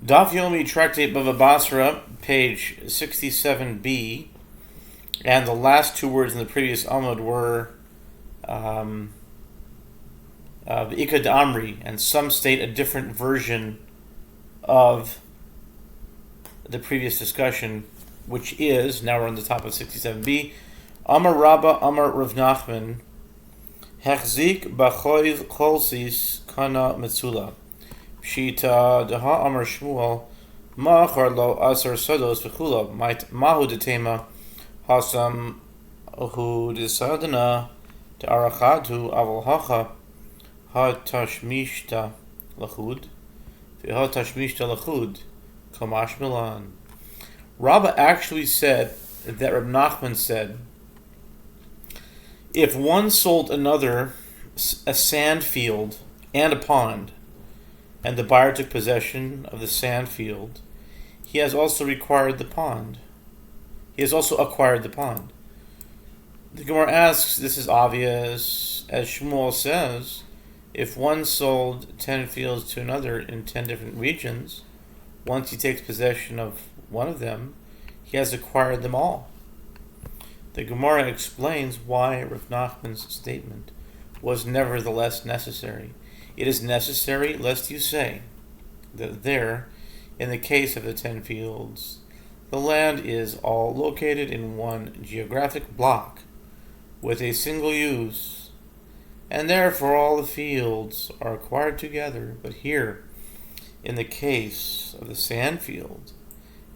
Daf Yomi Tractate Bava Batra, page 67b, and the last two words in the previous Amud were Ikad Amri, and some state a different version of the previous discussion, which is, now we're on the top of 67b, Amar Rabba Amar Rav Nachman, Hechzik B'choy Cholsis Kana Metzula. Pshita Daha Amar Shmuel Machar Lo Asar Sodos V'chula Mahu Detema Hasam Hu Desadana Ta'arachatu Aval Hacha Ha-Tashmishta Lachud V'ha-Tashmishta Lachud Kamash Milan. Rabbah actually said that Reb Nachman said, if one sold another a sand field and a pond, and the buyer took possession of the sand field, he has also acquired the pond. The Gemara asks, this is obvious, as Shmuel says, if one sold 10 fields to another in 10 different regions, once he takes possession of one of them, he has acquired them all. The Gemara explains why Rav Nachman's statement was nevertheless necessary. It is necessary lest you say that there, in the case of the 10 fields, the land is all located in one geographic block with a single use, and therefore all the fields are acquired together. But here, in the case of the sand field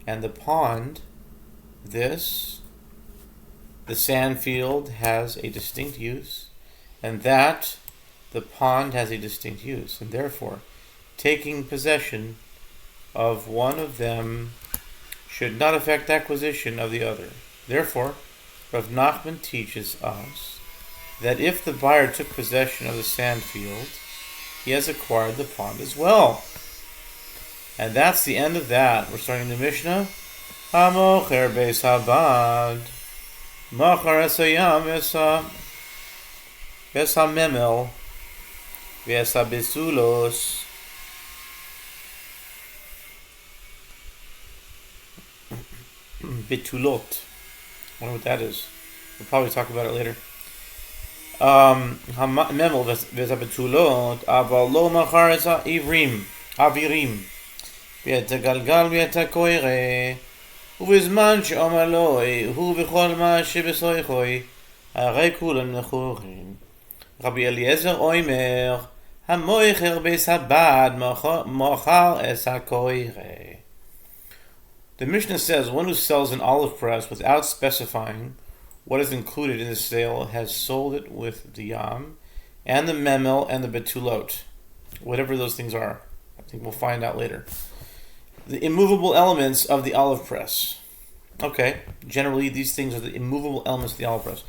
and the pond, the sand field has a distinct use, and that the pond has a distinct use, and therefore taking possession of one of them should not affect acquisition of the other. Therefore, Rav Nachman teaches us that if the buyer took possession of the sand field, he has acquired the pond as well. And that's the end of that. We're starting the Mishnah. Hamocher beis habad machar esayam ves hamemel ves habesulos betulot. I wonder what that is. We'll probably talk about it later. Hamemel ves habetulot aval lo machar es avirim ואת הגלגל ואת הקוירה ובזמן שאומר לו הוא בכל מה שבסויכוי הרי כולם נכוחים. רבי אליעזר אומר המויכר בייס הבד מוכר אס הקוירה. The Mishnah says one who sells an olive press without specifying what is included in the sale has sold it with the yam and the memel and the betulot, whatever those things are. I think we'll find out later. The immovable elements of the olive press. Okay, generally these things are the immovable elements of the olive press.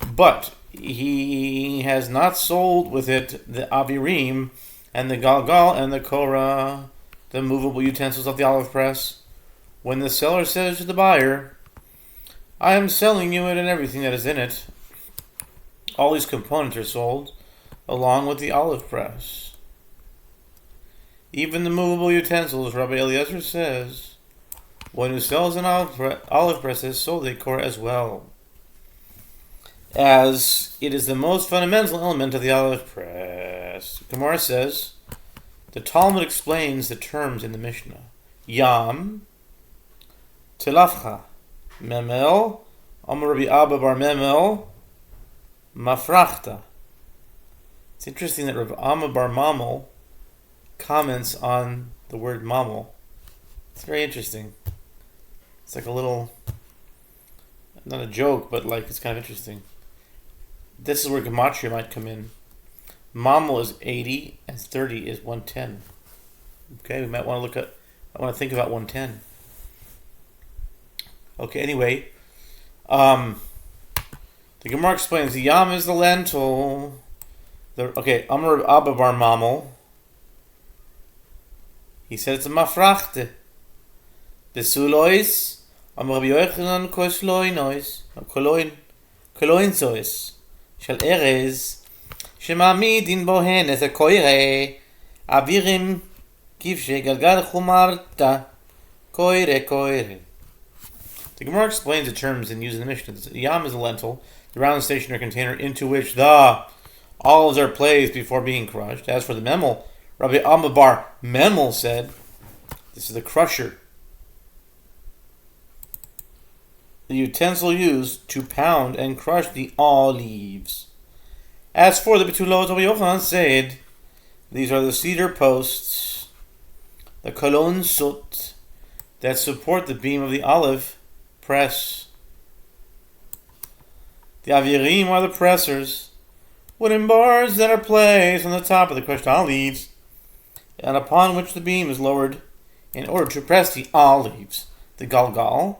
But he has not sold with it the avirim and the galgal and the korah, the movable utensils of the olive press. When the seller says to the buyer, I am selling you it and everything that is in it, all these components are sold along with the olive press. Even the movable utensils, Rabbi Eliezer says, one who sells an olive press has sold a korah as well, as it is the most fundamental element of the olive press. Gemara says, the Talmud explains the terms in the Mishnah. Yam, tilafcha, memel, Amar Rabbi Abba bar memel, mafrachta. It's interesting that Rabbi Amma bar mamel comments on the word mamel. It's very interesting. It's like a little, not a joke, but like it's kind of interesting. This is where gematria might come in. Mamel is 80 and 30 is 110. Okay, we might want to think about 110. Okay, anyway, the Gemara explains the yam is the lentil. Amar Abba bar mamel. He said it's a mafrachte. Besulois, am Rabbi Yochanan koloinsois, shel erez, shemamidin bohen es a koire, avirim Kivshe galgal chumarta koire koire. The Gemara explains the terms in using the Mishnah. The yam is a lentil, the round stationary container into which the olives are placed before being crushed. As for the memel, Rabbi Amma bar Memel said, this is the crusher, the utensil used to pound and crush the olives. As for the betulot, Rabbi Yochanan said, these are the cedar posts, the kolon sut, that support the beam of the olive press. The avirim are the pressers, wooden bars that are placed on the top of the crushed olives, and upon which the beam is lowered in order to press the olives. The galgal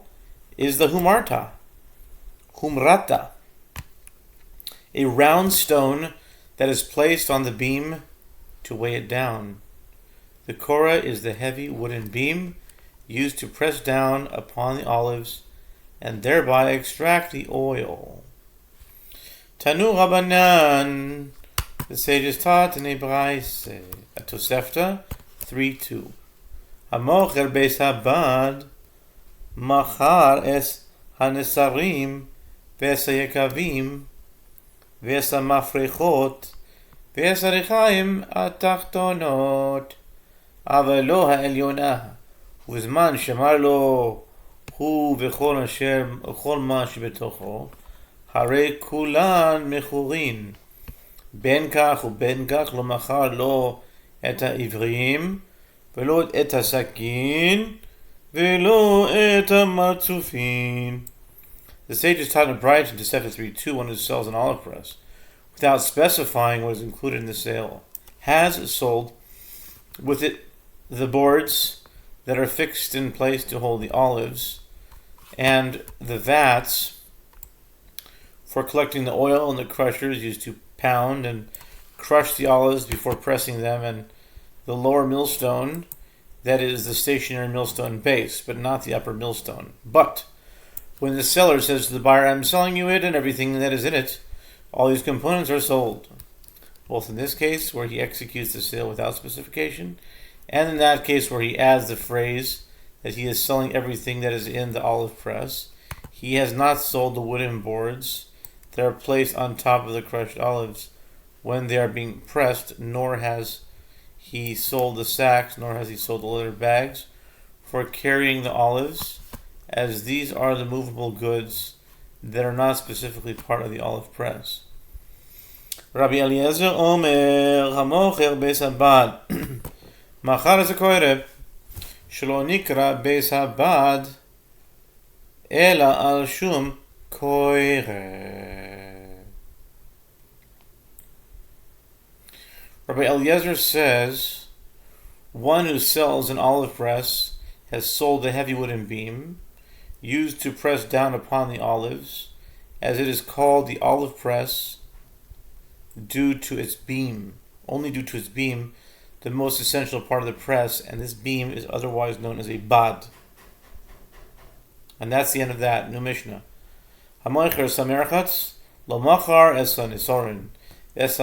is the humrata, a round stone that is placed on the beam to weigh it down. The kora is the heavy wooden beam used to press down upon the olives and thereby extract the oil. Tanu Rabbanan, the sages taught in a Braise, at Tosefta 3:2. Hamocher beis habad machar es hanesarim ves hayekavim ves hamafrechot ves harichaim atachtonot אבל לא העליונה, ובזמן שמר לו הוא וכל מה שבתוכו, הרי כולן מכורין. בין כך ובין כך לא מכר לו את העבריים, ולא את הסכין, ולא את המרצופין. The sages taught in Bright in Tosefta 3:2, one who sells an olive press, without specifying what is included in the sale, has sold with it the boards that are fixed in place to hold the olives, and the vats for collecting the oil, and the crushers used to pound and crush the olives before pressing them, and the lower millstone, that is the stationary millstone base, but not the upper millstone. But when the seller says to the buyer, I'm selling you it and everything that is in it, all these components are sold. Both in this case, where he executes the sale without specification, and in that case where he adds the phrase that he is selling everything that is in the olive press, he has not sold the wooden boards that are placed on top of the crushed olives when they are being pressed, nor has he sold the sacks, nor has he sold the leather bags for carrying the olives, as these are the movable goods that are not specifically part of the olive press. Rabbi Eliezer Omer, Hamocher beis habad, Machar es koire, shelo nikra beis habad, ela al shum koire. Rabbi Eliezer says, one who sells an olive press has sold the heavy wooden beam used to press down upon the olives, as it is called the olive press due to its beam, only due to its beam, the most essential part of the press, and this beam is otherwise known as a bad. And that's the end of that new Mishnah. Hamoicher samerchatz lo machar es hanisorin v'es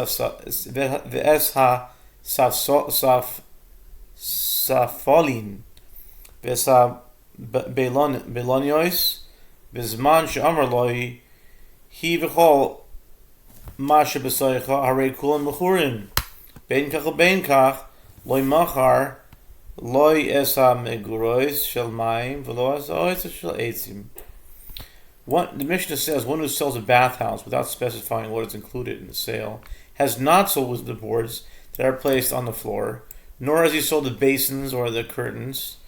ha-safolin v'es ha-beloniois v'zman she'amar loi hi v'chol ma shebesoicha harei kulan mechurin ben kach u'ben kach loi machar loi es ha-megurois shel mayim v'lo es ha-ois shel eitzim. The Mishnah says one who sells a bathhouse without specifying what is included in the sale has not sold the boards that are placed on the floor, nor has he sold the basins or the curtains.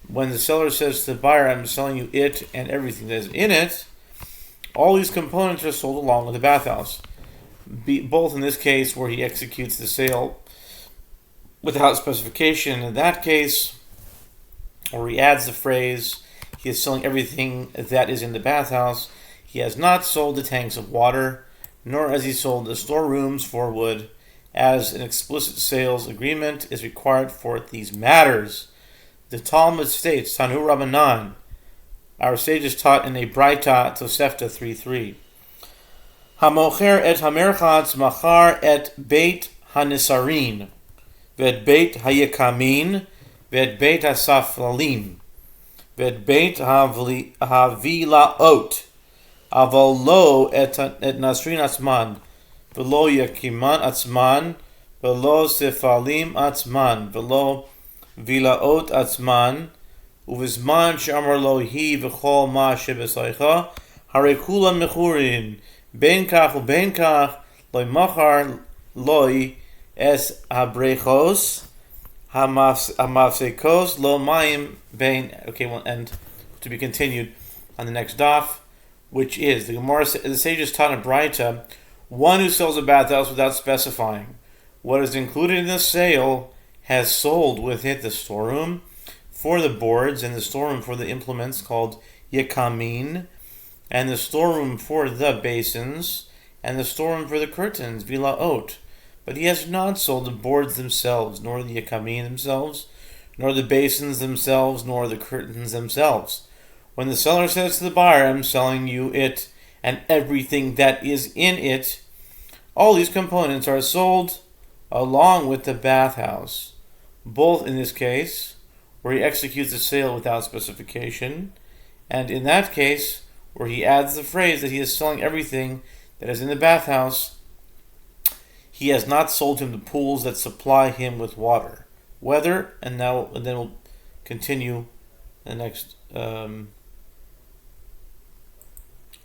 When the seller says to the buyer, I'm selling you it and everything that is in it, all these components are sold along with the bathhouse. Both in this case where he executes the sale without specification, in that case, or he adds the phrase, he is selling everything that is in the bathhouse. He has not sold the tanks of water, nor has he sold the storerooms for wood, as an explicit sales agreement is required for these matters. The Talmud states, Tanu Rabbanan, our sages taught in a Braita Tosefta 3:3. Hamocher et hamerchatz machar et beit hanesarin, vet beit hayekamin, Vet beit hasaflalim, vet beit havilaot, aval lo et nasrin atzman, velo yakiman atzman, velo sefalim atzman, velo vilaot atzman, uvizman she'amar lo hi v'chol ma shebesaycha, hare kulam mechurin, ben kach uben kach, loy machar loy es habrechos, hamafsekos lo mayim ben. Okay, well, and to be continued on the next daf, which is the Gemara. The sages taught in Braita, one who sells a bathhouse without specifying what is included in the sale has sold with it the storeroom for the boards and the storeroom for the implements called yekamin, and the storeroom for the basins and the storeroom for the curtains vilaot. But he has not sold the boards themselves, nor the yekamin themselves, nor the basins themselves, nor the curtains themselves. When the seller says to the buyer, I'm selling you it and everything that is in it, all these components are sold along with the bathhouse, both in this case, where he executes the sale without specification, and in that case, where he adds the phrase that he is selling everything that is in the bathhouse. He has not sold him the pools that supply him with water. Whether, and then we'll continue the next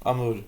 Amud.